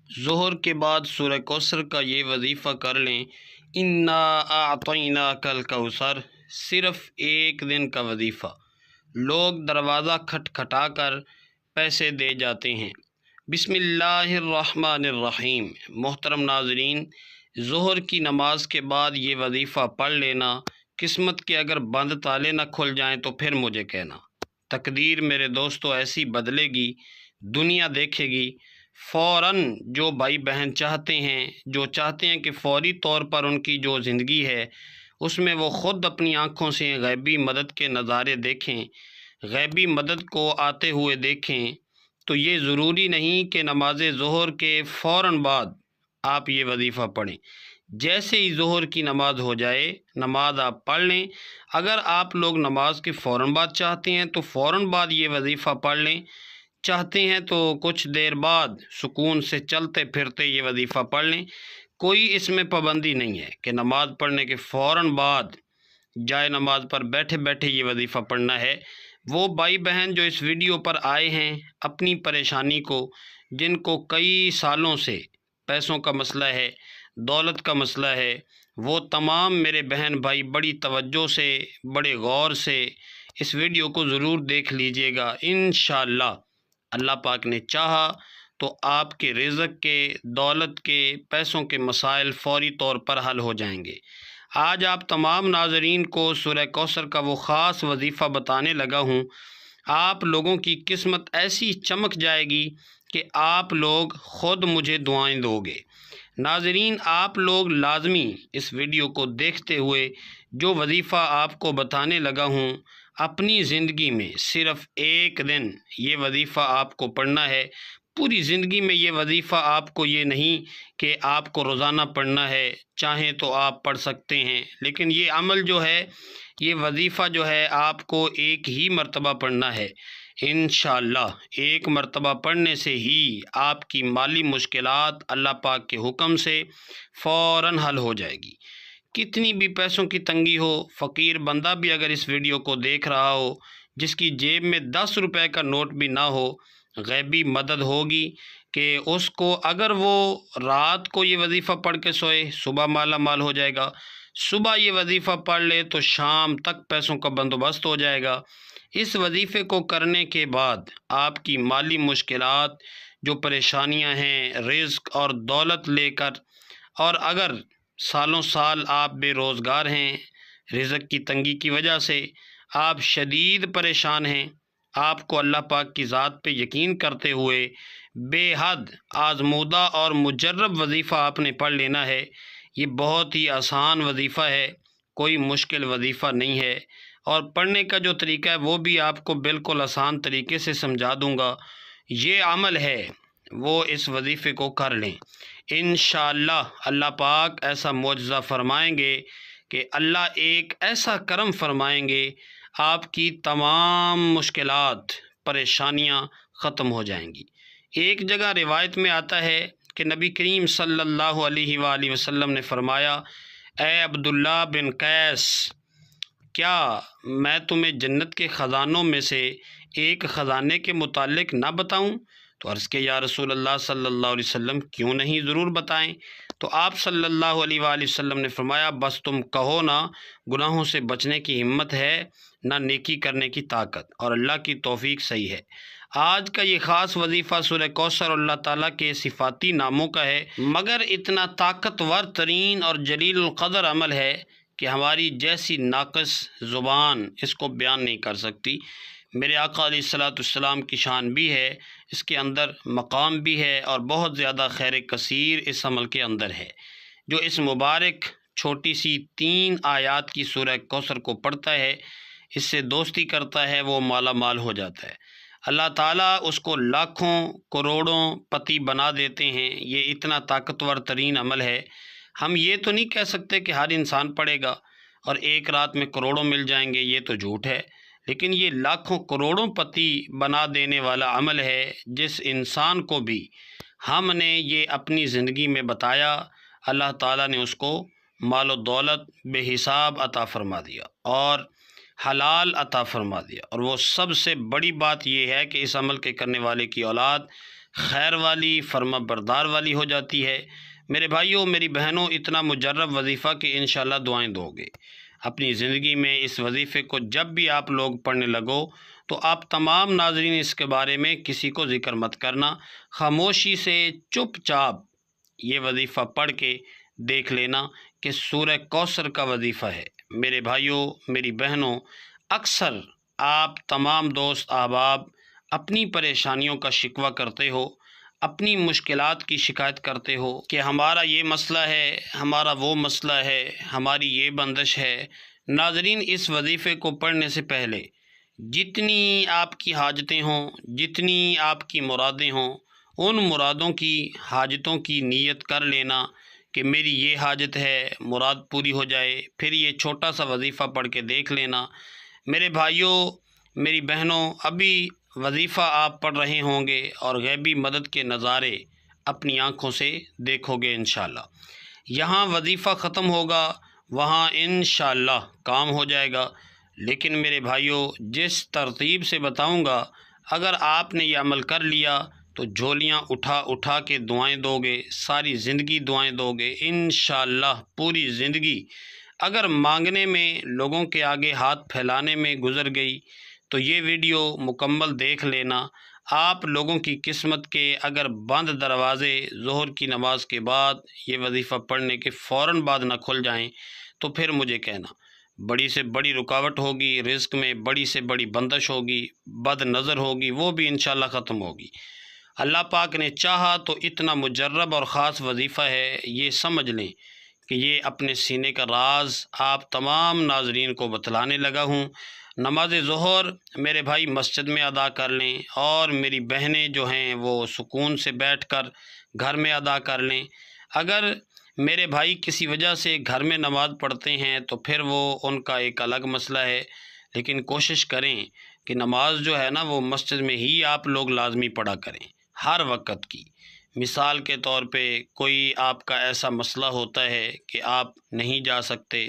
ظہر کے بعد سورہ کوثر کا یہ وظیفہ کر لیں۔ انا اعطیناک الکوثر، صرف ایک دن کا وظیفہ۔ لوگ دروازہ کھٹکھٹا کر پیسے دے جاتے ہیں۔ بسم اللہ الرحمن الرحیم۔ محترم ناظرین، ظہر کی نماز کے بعد یہ وظیفہ پڑھ لینا۔ قسمت کے اگر بند تالے نہ کھل جائیں تو پھر مجھے کہنا۔ تقدیر میرے دوستو ایسی بدلے گی، دنیا دیکھے گی۔ فوراً جو بھائی بہن چاہتے ہیں کہ فوری طور پر ان کی جو زندگی ہے اس میں وہ خود اپنی آنکھوں سے غیبی مدد کے نظارے دیکھیں، غیبی مدد کو آتے ہوئے دیکھیں، تو یہ ضروری نہیں کہ نماز ظہر کے فوراً بعد آپ یہ وظیفہ پڑھیں۔ جیسے ہی ظہر کی نماز ہو جائے نماز آپ پڑھ لیں۔ اگر آپ لوگ نماز کے فوراً بعد چاہتے ہیں تو فوراً بعد یہ وظیفہ پڑھ لیں، چاہتے ہیں تو کچھ دیر بعد سکون سے چلتے پھرتے یہ وظیفہ پڑھ لیں۔ کوئی اس میں پابندی نہیں ہے کہ نماز پڑھنے کے فوراً بعد جائے نماز پر بیٹھے بیٹھے یہ وظیفہ پڑھنا ہے۔ وہ بھائی بہن جو اس ویڈیو پر آئے ہیں اپنی پریشانی کو، جن کو کئی سالوں سے پیسوں کا مسئلہ ہے، دولت کا مسئلہ ہے، وہ تمام میرے بہن بھائی بڑی توجہ سے، بڑے غور سے اس ویڈیو کو ضرور دیکھ لیجئے گا۔ انشاءاللہ اللہ پاک نے چاہا تو آپ کے رزق کے، دولت کے، پیسوں کے مسائل فوری طور پر حل ہو جائیں گے۔ آج آپ تمام ناظرین کو سورہ کوثر کا وہ خاص وظیفہ بتانے لگا ہوں۔ آپ لوگوں کی قسمت ایسی چمک جائے گی کہ آپ لوگ خود مجھے دعائیں دو گے۔ ناظرین، آپ لوگ لازمی اس ویڈیو کو دیکھتے ہوئے جو وظیفہ آپ کو بتانے لگا ہوں اپنی زندگی میں صرف ایک دن یہ وظیفہ آپ کو پڑھنا ہے۔ پوری زندگی میں یہ وظیفہ آپ کو یہ نہیں کہ آپ کو روزانہ پڑھنا ہے، چاہیں تو آپ پڑھ سکتے ہیں، لیکن یہ عمل جو ہے، یہ وظیفہ جو ہے آپ کو ایک ہی مرتبہ پڑھنا ہے۔ انشاءاللہ ایک مرتبہ پڑھنے سے ہی آپ کی مالی مشکلات اللہ پاک کے حکم سے فوراً حل ہو جائے گی۔ کتنی بھی پیسوں کی تنگی ہو، فقیر بندہ بھی اگر اس ویڈیو کو دیکھ رہا ہو، جس کی جیب میں 10 روپے کا نوٹ بھی نہ ہو، غیبی مدد ہوگی کہ اس کو اگر وہ رات کو یہ وظیفہ پڑھ کے سوئے صبح مالا مال ہو جائے گا، صبح یہ وظیفہ پڑھ لے تو شام تک پیسوں کا بندوبست ہو جائے گا۔ اس وظیفے کو کرنے کے بعد آپ کی مالی مشکلات، جو پریشانیاں ہیں رزق اور دولت لے کر، اور اگر سالوں سال آپ بے روزگار ہیں، رزق کی تنگی کی وجہ سے آپ شدید پریشان ہیں، آپ کو اللہ پاک کی ذات پہ یقین کرتے ہوئے بے حد آزمودہ اور مجرب وظیفہ آپ نے پڑھ لینا ہے۔ یہ بہت ہی آسان وظیفہ ہے، کوئی مشکل وظیفہ نہیں ہے، اور پڑھنے کا جو طریقہ ہے وہ بھی آپ کو بالکل آسان طریقے سے سمجھا دوں گا۔ یہ عمل ہے وہ اس وظیفے کو کر لیں۔ انشاءاللہ اللہ پاک ایسا معجزہ فرمائیں گے کہ اللہ ایک ایسا کرم فرمائیں گے، آپ کی تمام مشکلات، پریشانیاں ختم ہو جائیں گی۔ ایک جگہ روایت میں آتا ہے کہ نبی کریم صلی اللہ علیہ وآلہ وسلم نے فرمایا، اے عبداللہ بن قیس، کیا میں تمہیں جنت کے خزانوں میں سے ایک خزانے کے متعلق نہ بتاؤں؟ تو عرض کہ یا رسول اللہ صلی اللہ علیہ وسلم کیوں نہیں، ضرور بتائیں۔ تو آپ صلی اللہ علیہ وآلہ وسلم نے فرمایا، بس تم کہو نا گناہوں سے بچنے کی ہمت ہے، نہ نیکی کرنے کی طاقت، اور اللہ کی توفیق صحیح ہے۔ آج کا یہ خاص وظیفہ سورہ کوثر اللہ تعالیٰ کے صفاتی ناموں کا ہے، مگر اتنا طاقتور ترین اور جلیل القدر عمل ہے کہ ہماری جیسی ناقص زبان اس کو بیان نہیں کر سکتی۔ میرے آقا علیہ الصلوۃ والسلام کی شان بھی ہے، اس کے اندر مقام بھی ہے، اور بہت زیادہ خیر کثیر اس عمل کے اندر ہے۔ جو اس مبارک چھوٹی سی 3 آیات کی سورہ کوثر کو پڑھتا ہے، اس سے دوستی کرتا ہے، وہ مالا مال ہو جاتا ہے۔ اللہ تعالیٰ اس کو لاکھوں کروڑوں پتی بنا دیتے ہیں۔ یہ اتنا طاقتور ترین عمل ہے۔ ہم یہ تو نہیں کہہ سکتے کہ ہر انسان پڑھے گا اور ایک رات میں کروڑوں مل جائیں گے، یہ تو جھوٹ ہے، لیکن یہ لاکھوں کروڑوں پتی بنا دینے والا عمل ہے، جس انسان کو بھی ہم نے یہ اپنی زندگی میں بتایا، اللہ تعالیٰ نے اس کو مال و دولت بے حساب عطا فرما دیا اور حلال عطا فرما دیا۔ اور وہ سب سے بڑی بات یہ ہے کہ اس عمل کے کرنے والے کی اولاد خیر والی، فرما بردار والی ہو جاتی ہے۔ میرے بھائیوں، میری بہنوں، اتنا مجرب وظیفہ کہ انشاءاللہ دعائیں دو گے اپنی زندگی میں۔ اس وظیفے کو جب بھی آپ لوگ پڑھنے لگو تو آپ تمام ناظرین اس کے بارے میں کسی کو ذکر مت کرنا، خاموشی سے چپ چاپ یہ وظیفہ پڑھ کے دیکھ لینا کہ سورہ کوثر کا وظیفہ ہے۔ میرے بھائیوں، میری بہنوں، اکثر آپ تمام دوست احباب اپنی پریشانیوں کا شکوہ کرتے ہو، اپنی مشکلات کی شکایت کرتے ہو کہ ہمارا یہ مسئلہ ہے، ہمارا وہ مسئلہ ہے، ہماری یہ بندش ہے۔ ناظرین، اس وظیفے کو پڑھنے سے پہلے جتنی آپ کی حاجتیں ہوں، جتنی آپ کی مرادیں ہوں، ان مرادوں کی، حاجتوں کی نیت کر لینا کہ میری یہ حاجت ہے، مراد پوری ہو جائے۔ پھر یہ چھوٹا سا وظیفہ پڑھ کے دیکھ لینا۔ میرے بھائیوں، میری بہنوں، ابھی وظیفہ آپ پڑھ رہے ہوں گے اور غیبی مدد کے نظارے اپنی آنکھوں سے دیکھو گے انشاءاللہ۔ یہاں وظیفہ ختم ہوگا، وہاں انشاءاللہ کام ہو جائے گا۔ لیکن میرے بھائیوں، جس ترتیب سے بتاؤں گا، اگر آپ نے یہ عمل کر لیا تو جھولیاں اٹھا اٹھا کے دعائیں دو گے، ساری زندگی دعائیں دو گے انشاءاللہ۔ پوری زندگی اگر مانگنے میں، لوگوں کے آگے ہاتھ پھیلانے میں گزر گئی تو یہ ویڈیو مکمل دیکھ لینا۔ آپ لوگوں کی قسمت کے اگر بند دروازے ظہر کی نماز کے بعد یہ وظیفہ پڑھنے کے فوراً بعد نہ کھل جائیں تو پھر مجھے کہنا۔ بڑی سے بڑی رکاوٹ ہوگی رزق میں، بڑی سے بڑی بندش ہوگی، بد نظر ہوگی، وہ بھی انشاءاللہ ختم ہوگی۔ اللہ پاک نے چاہا تو اتنا مجرب اور خاص وظیفہ ہے، یہ سمجھ لیں کہ یہ اپنے سینے کا راز آپ تمام ناظرین کو بتلانے لگا ہوں۔ نماز ظہر میرے بھائی مسجد میں ادا کر لیں، اور میری بہنیں جو ہیں وہ سکون سے بیٹھ کر گھر میں ادا کر لیں۔ اگر میرے بھائی کسی وجہ سے گھر میں نماز پڑھتے ہیں تو پھر وہ ان کا ایک الگ مسئلہ ہے، لیکن کوشش کریں کہ نماز جو ہے نا وہ مسجد میں ہی آپ لوگ لازمی پڑھا کریں، ہر وقت کی۔ مثال کے طور پہ کوئی آپ کا ایسا مسئلہ ہوتا ہے کہ آپ نہیں جا سکتے،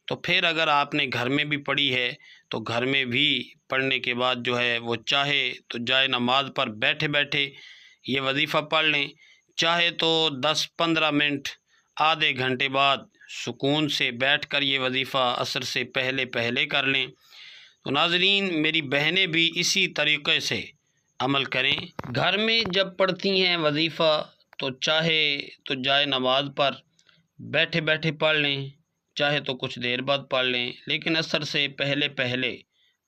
تو پھر اگر آپ نے گھر میں بھی پڑھی ہے تو گھر میں بھی پڑھنے کے بعد جو ہے وہ چاہے تو جائے نماز پر بیٹھے بیٹھے یہ وظیفہ پڑھ لیں، چاہے تو 10-15 منٹ، آدھے گھنٹے بعد سکون سے بیٹھ کر یہ وظیفہ عصر سے پہلے پہلے کر لیں۔ تو ناظرین، میری بہنیں بھی اسی طریقے سے عمل کریں۔ گھر میں جب پڑھتی ہیں وظیفہ تو چاہے تو جائے نماز پر بیٹھے بیٹھے پڑھ لیں، چاہے تو کچھ دیر بعد پڑھ لیں، لیکن عصر سے پہلے پہلے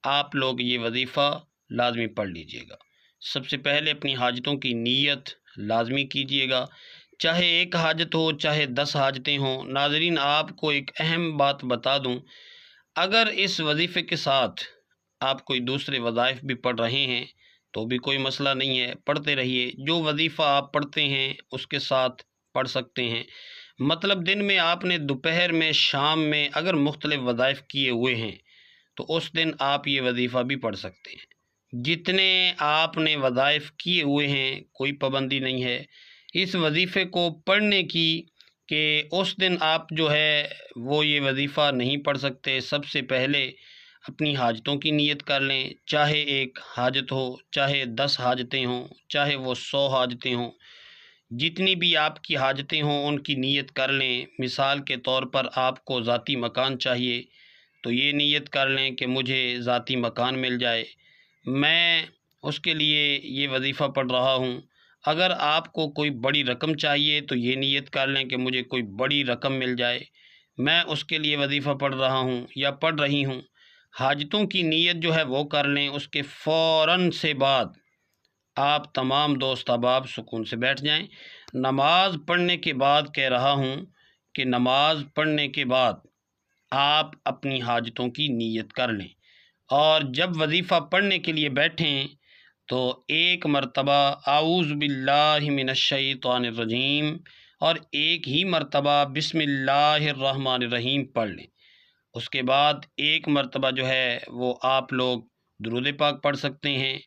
آپ لوگ یہ وظیفہ لازمی پڑھ لیجئے گا۔ سب سے پہلے اپنی حاجتوں کی نیت لازمی کیجئے گا، چاہے ایک حاجت ہو، چاہے 10 حاجتیں ہوں۔ ناظرین، آپ کو ایک اہم بات بتا دوں، اگر اس وظیفے کے ساتھ آپ کوئی دوسرے وظائف بھی پڑھ رہے ہیں تو بھی کوئی مسئلہ نہیں ہے، پڑھتے رہیے۔ جو وظیفہ آپ پڑھتے ہیں اس کے ساتھ پڑھ سکتے ہیں۔ مطلب دن میں آپ نے دوپہر میں، شام میں اگر مختلف وظائف کیے ہوئے ہیں تو اس دن آپ یہ وظیفہ بھی پڑھ سکتے ہیں۔ جتنے آپ نے وظائف کیے ہوئے ہیں کوئی پابندی نہیں ہے اس وظیفے کو پڑھنے کی کہ اس دن آپ جو ہے وہ یہ وظیفہ نہیں پڑھ سکتے۔ سب سے پہلے اپنی حاجتوں کی نیت کر لیں، چاہے ایک حاجت ہو، چاہے 10 حاجتیں ہوں، چاہے وہ 100 حاجتیں ہوں، جتنی بھی آپ کی حاجتیں ہوں ان کی نیت کر لیں۔ مثال کے طور پر آپ کو ذاتی مکان چاہیے تو یہ نیت کر لیں کہ مجھے ذاتی مکان مل جائے، میں اس کے لیے یہ وظیفہ پڑھ رہا ہوں۔ اگر آپ کو کوئی بڑی رقم چاہیے تو یہ نیت کر لیں کہ مجھے کوئی بڑی رقم مل جائے، میں اس کے لیے وظیفہ پڑھ رہا ہوں یا پڑھ رہی ہوں۔ حاجتوں کی نیت جو ہے وہ کر لیں، اس کے فوراً سے بعد آپ تمام دوست احباب سکون سے بیٹھ جائیں۔ نماز پڑھنے کے بعد کہہ رہا ہوں کہ نماز پڑھنے کے بعد آپ اپنی حاجتوں کی نیت کر لیں، اور جب وظیفہ پڑھنے کے لیے بیٹھیں تو ایک مرتبہ اعوذ باللہ من الشیطان الرجیم اور ایک ہی مرتبہ بسم اللہ الرحمن الرحیم پڑھ لیں۔ اس کے بعد ایک مرتبہ جو ہے وہ آپ لوگ درود پاک پڑھ سکتے ہیں،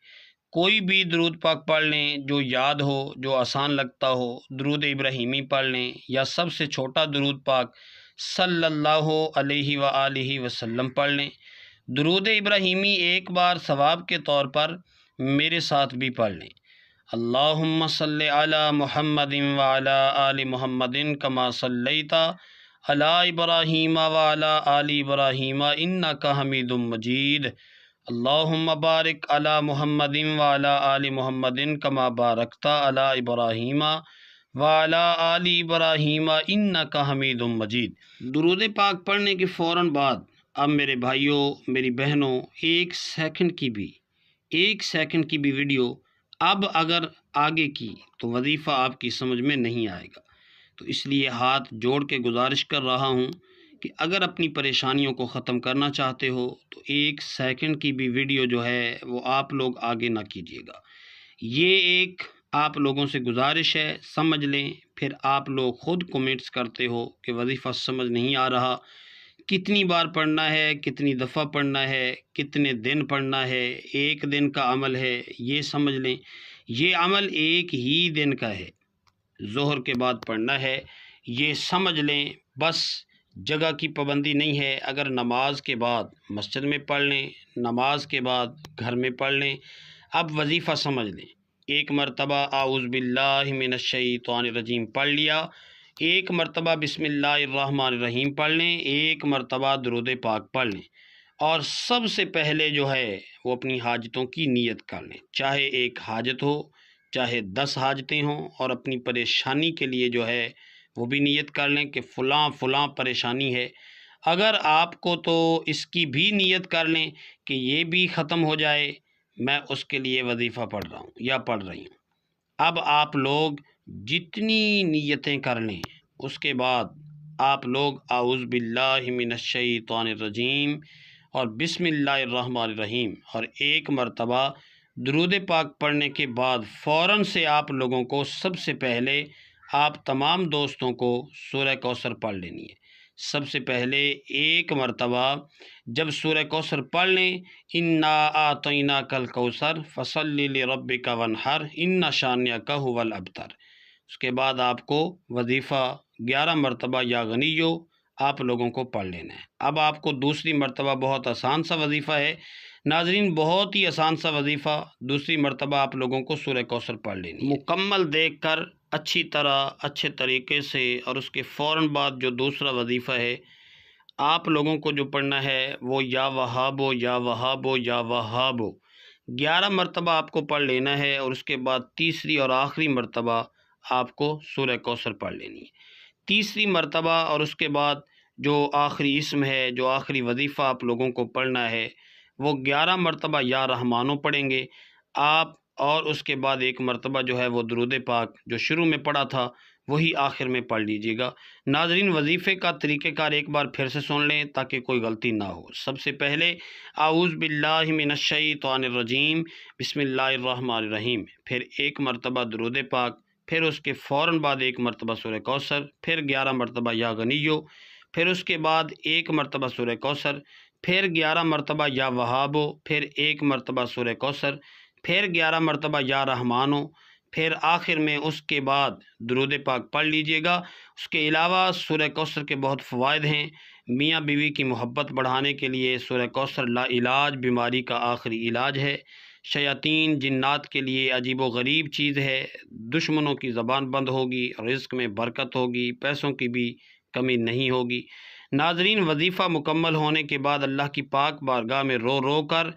کوئی بھی درود پاک پڑھ لیں جو یاد ہو، جو آسان لگتا ہو۔ درود ابراہیمی پڑھ لیں یا سب سے چھوٹا درود پاک صلی اللہ علیہ وآلہ وسلم پڑھ لیں۔ درود ابراہیمی ایک بار ثواب کے طور پر میرے ساتھ بھی پڑھ لیں، اللہم صلی علی محمد وعلی آل محمد کما صلیت علی ابراہیم وعلی آل ابراہیم انک حمید مجید۔ اللہم بارک علی محمد وعلی آل محمد کما بارکت علی ابراہیم وعلی آل ابراہیم انک حمید مجید۔ درود پاک پڑھنے کے فوراً بعد اب میرے بھائیوں، میری بہنوں، ایک سیکنڈ کی بھی ویڈیو اب اگر آگے کی تو وظیفہ آپ کی سمجھ میں نہیں آئے گا، تو اس لیے ہاتھ جوڑ کے گزارش کر رہا ہوں کہ اگر اپنی پریشانیوں کو ختم کرنا چاہتے ہو تو ایک سیکنڈ کی بھی ویڈیو جو ہے وہ آپ لوگ آگے نہ کیجیے گا۔ یہ ایک آپ لوگوں سے گزارش ہے، سمجھ لیں۔ پھر آپ لوگ خود کومنٹس کرتے ہو کہ وظیفہ سمجھ نہیں آ رہا، کتنی بار پڑھنا ہے، کتنی دفعہ پڑھنا ہے، کتنے دن پڑھنا ہے، ایک دن کا عمل ہے، یہ سمجھ لیں۔ یہ عمل ایک ہی دن کا ہے، ظہر کے بعد پڑھنا ہے، یہ سمجھ لیں۔ بس جگہ کی پابندی نہیں ہے، اگر نماز کے بعد مسجد میں پڑھ لیں، نماز کے بعد گھر میں پڑھ لیں۔ اب وظیفہ سمجھ لیں، ایک مرتبہ اعوذ باللہ من الشیطان الرجیم پڑھ لیا، ایک مرتبہ بسم اللہ الرحمن الرحیم پڑھ لیں، ایک مرتبہ درود پاک پڑھ لیں، اور سب سے پہلے جو ہے وہ اپنی حاجتوں کی نیت کر لیں، چاہے ایک حاجت ہو چاہے 10 حاجتیں ہوں، اور اپنی پریشانی کے لیے جو ہے وہ بھی نیت کر لیں کہ فلاں پریشانی ہے۔ اگر آپ کو تو اس کی بھی نیت کر لیں کہ یہ بھی ختم ہو جائے، میں اس کے لیے وظیفہ پڑھ رہا ہوں یا پڑھ رہی ہوں۔ اب آپ لوگ جتنی نیتیں کر لیں، اس کے بعد آپ لوگ اعوذ باللہ من الشیطان الرجیم اور بسم اللہ الرحمن الرحیم اور ایک مرتبہ درود پاک پڑھنے کے بعد فوراً سے آپ لوگوں کو سب سے پہلے آپ تمام دوستوں کو سورہ کوثر پڑھ لینی ہے۔ سب سے پہلے ایک مرتبہ جب سورہ کوثر پڑھ لیں، انا اعطیناک الکوثر فصلی لربک وانحر ان شانئک ھو الابتر، اس کے بعد آپ کو وظیفہ 11 مرتبہ یا غنیو آپ لوگوں کو پڑھ لینا ہے۔ اب آپ کو دوسری مرتبہ بہت آسان سا وظیفہ ہے ناظرین، بہت ہی آسان سا وظیفہ، دوسری مرتبہ آپ لوگوں کو سورہ کوثر پڑھ لینی ہے مکمل دیکھ کر، اچھی طرح اچھے طریقے سے، اور اس کے فوراً بعد جو دوسرا وظیفہ ہے آپ لوگوں کو جو پڑھنا ہے وہ یا وہابو یا وہابو یا وہابو 11 مرتبہ آپ کو پڑھ لینا ہے، اور اس کے بعد تیسری اور آخری مرتبہ آپ کو سورہ کوثر پڑھ لینی ہے۔ تیسری مرتبہ اور اس کے بعد جو آخری اسم ہے، جو آخری وظیفہ آپ لوگوں کو پڑھنا ہے وہ 11 مرتبہ یا رحمانو پڑھیں گے آپ، اور اس کے بعد ایک مرتبہ جو ہے وہ درود پاک جو شروع میں پڑھا تھا وہی آخر میں پڑھ لیجیے گا۔ ناظرین، وظیفے کا طریقہ کار ایک بار پھر سے سن لیں تاکہ کوئی غلطی نہ ہو۔ سب سے پہلے اعوذ باللہ من الشیطان الرجیم بسم اللہ الرحمن الرحیم، پھر ایک مرتبہ درود پاک، پھر اس کے فوراً بعد ایک مرتبہ سورہ کوثر، پھر 11 مرتبہ یا غنیو، پھر اس کے بعد ایک مرتبہ سورہ کوثر، پھر 11 مرتبہ یا وہابو، پھر ایک مرتبہ سورہ کوثر، پھر 11 مرتبہ یا رحمانو، پھر آخر میں اس کے بعد درود پاک پڑھ لیجئے گا۔ اس کے علاوہ سورہ کوثر کے بہت فوائد ہیں۔ میاں بیوی کی محبت بڑھانے کے لیے سورہ کوثر لا علاج بیماری کا آخری علاج ہے۔ شیاطین جنات کے لیے عجیب و غریب چیز ہے، دشمنوں کی زبان بند ہوگی، رزق میں برکت ہوگی، پیسوں کی بھی کمی نہیں ہوگی۔ ناظرین، وظیفہ مکمل ہونے کے بعد اللہ کی پاک بارگاہ میں رو رو کر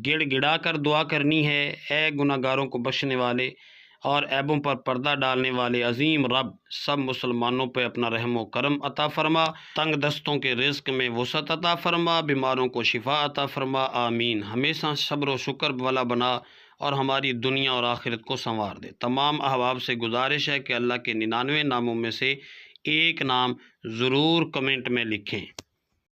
گڑ گڑا کر دعا کرنی ہے، اے گناہ گاروں کو بخشنے والے اور عیبوں پر پردہ ڈالنے والے عظیم رب، سب مسلمانوں پہ اپنا رحم و کرم عطا فرما، تنگ دستوں کے رزق میں وسعت عطا فرما، بیماروں کو شفا عطا فرما، آمین۔ ہمیشہ صبر و شکر والا بنا اور ہماری دنیا اور آخرت کو سنوار دے۔ تمام احباب سے گزارش ہے کہ اللہ کے 99 ناموں میں سے ایک نام ضرور کمنٹ میں لکھیں۔